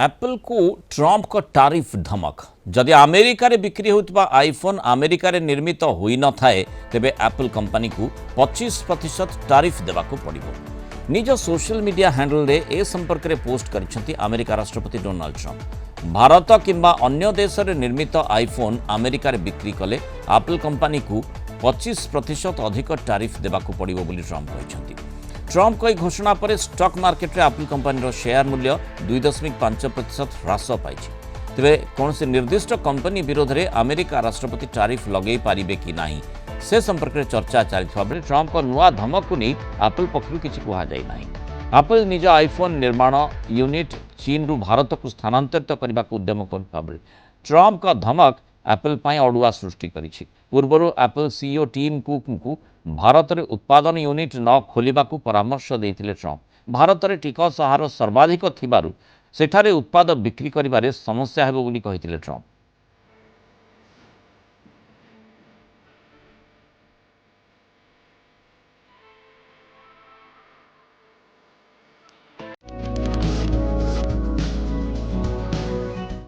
Apple को Trump का tariff धमक जदि अमेरिका रे बिक्री होता आईफोन अमेरिका रे निर्मित होई न थाए तेबे एप्पल कंपनी को 25% टारिफ देवाक पड़िबो। निज सोशल मीडिया हैंडल रे ए संपर्क रे पोस्ट करिसेंती अमेरिका राष्ट्रपति डोनाल्ड ट्रंप। भारत किंबा अन्य देश रे निर्मित आईफोन अमेरिका रे बिक्री कले एप्पल कंपनी को 25% अधिक टारिफ देवाक पड़िबो बोली ट्रंप कहिसेंती। ट्रंप को घोषणा पर स्टॉक मार्केट रे एप्पल कंपनी शेयर मूल्य 2.5% ह्रास पाई। तेरे कौन से निर्दिष्ट कंपनी विरोध में अमेरिका राष्ट्रपति टारिफ लगे पारिबे कि नहीं से संपर्क में चर्चा चलता बेले ट्रंप को नुआ धमक को नहीं एप्पल पक्षर किसी कहुई ना। एप्पल निज आईफोन निर्माण यूनिट चीन रु भारत को स्थानांतरित करने को उद्यम कर ट्रंप का धमक एप्पल अड़ुआ सृष्टि करिछि। पूर्व एप्पल सीईओ टीम कुक को भारत में उत्पादन यूनिट न खोलने को परामर्श देते ट्रंप। भारत में टिकस हार सर्वाधिक थिबारु सेठारे उत्पाद बिक्री करिबारे समस्या हेबो बोली कहिथिले ट्रंप।